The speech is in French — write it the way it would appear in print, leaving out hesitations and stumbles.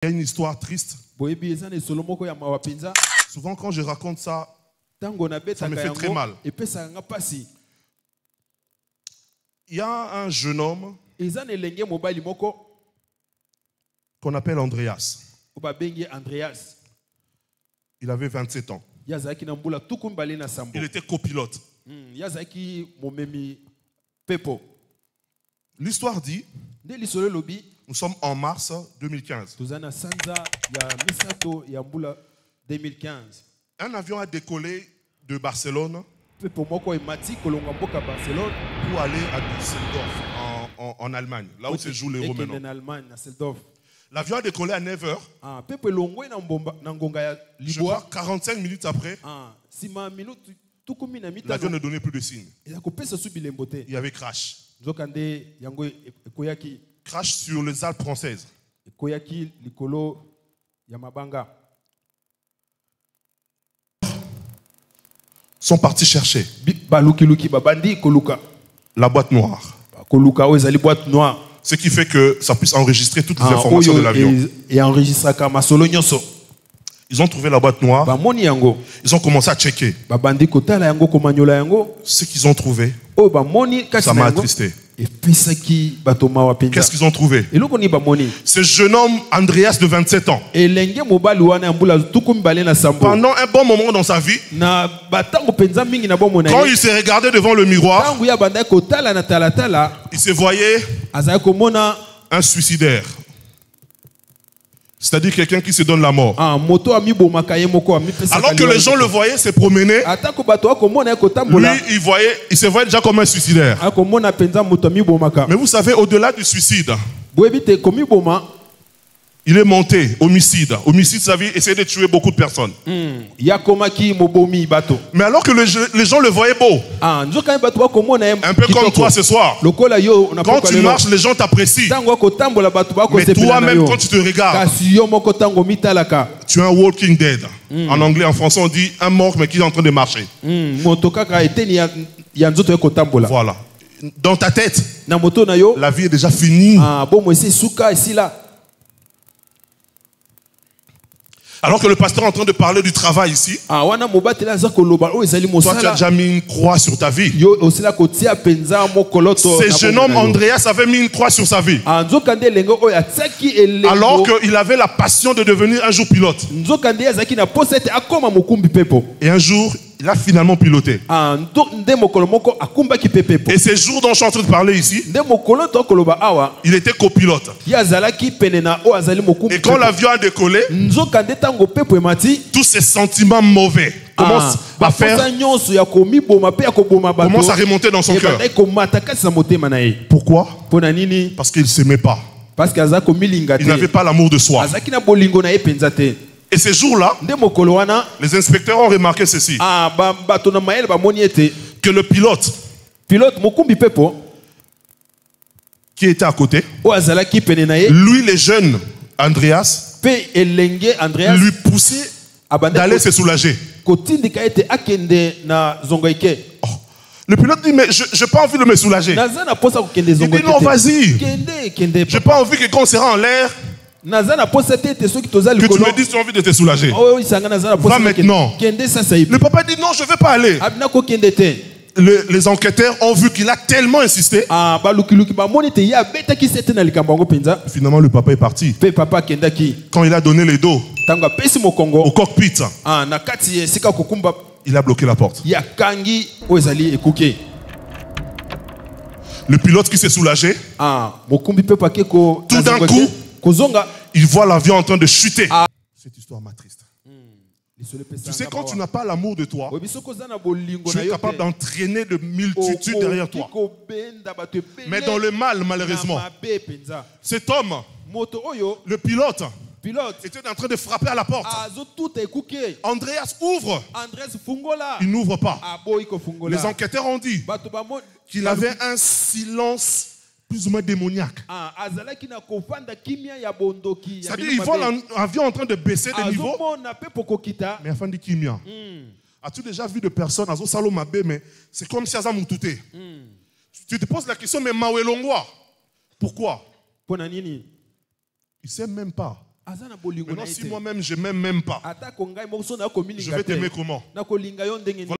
Il y a une histoire triste. Souvent quand je raconte ça, ça me fait très mal. Il y a un jeune homme qu'on appelle Andreas. Il avait 27 ans. Il était copilote. L'histoire dit, nous sommes en mars 2015. Un avion a décollé de Barcelone pour aller à Düsseldorf, en Allemagne, là où se joue l'Euro maintenant. L'avion a décollé à 9h. Je crois 45 minutes après, l'avion ne donnait plus de signe. Il y avait crash. Crash sur les Alpes françaises. Sont partis chercher la boîte noire. Ce qui fait que ça puisse enregistrer toutes les informations de l'avion. Ils ont trouvé la boîte noire. Ils ont commencé à checker. Ce qu'ils ont trouvé, ça m'a attristé. Qu'est-ce qu'ils ont trouvé? Ce jeune homme, Andreas de 27 ans, pendant un bon moment dans sa vie, quand il s'est regardé devant le miroir, il se voyait un suicidaire. C'est-à-dire quelqu'un qui se donne la mort. Alors que les gens le voyaient se promener, lui, il se voyait déjà comme un suicidaire. Mais vous savez, au-delà du suicide, il est monté, homicide. Homicide, ça veut dire essayer de tuer beaucoup de personnes. Mais alors que les gens le voyaient beau, un peu comme toi ce soir, quand tu marches, les gens t'apprécient. Mais toi-même, quand tu te regardes, tu es un walking dead. En anglais, en français, on dit un mort, mais qui est en train de marcher. Voilà. Dans ta tête, la vie est déjà finie. Alors que le pasteur est en train de parler du travail ici, toi tu as déjà mis une croix sur ta vie. Ce jeune homme Andreas avait mis une croix sur sa vie. Alors qu'il avait la passion de devenir un jour pilote. Et un jour, il a finalement piloté. Et ces jours dont je suis en train de parler ici, il était copilote. Et quand l'avion a décollé, tous ces sentiments mauvais commencent à remonter dans son cœur. Pourquoi? Parce qu'il ne s'aimait pas. Il n'avait pas l'amour de soi. Et ces jours-là, les inspecteurs ont remarqué ceci. Que le pilote qui était à côté, lui, les jeunes, Andreas, lui poussait d'aller se soulager. Oh. Le pilote dit, mais je n'ai pas envie de me soulager. Il dit, non, vas-y. Je n'ai pas envie que quand on sera en l'air, que tu me dises que tu as envie de te soulager. Va maintenant. Le papa dit, non, je ne vais pas aller. Les enquêteurs ont vu qu'il a tellement insisté. Finalement, le papa est parti. Quand il a donné les dos au cockpit, il a bloqué la porte. Le pilote qui s'est soulagé, tout d'un coup, il voit l'avion en train de chuter. Cette histoire m'attriste. Tu sais, quand tu n'as pas l'amour de toi, tu es capable d'entraîner de multitudes derrière toi. Mais dans le mal, malheureusement, cet homme, le pilote, était en train de frapper à la porte. Andreas ouvre. Il n'ouvre pas. Les enquêteurs ont dit qu'il avait un silence plus ou moins démoniaque. C'est-à-dire qu'il voit l'avion en train de baisser de niveau. Mais enfin, dit Kimia. As-tu déjà vu des personnes à Salomabé, mais c'est comme si elles mutouté. Tu te poses la question, mais Mawelongwa, pourquoi? Il ne sait même pas Maintenant, si moi-même, je m'aime même pas, je vais t'aimer comment?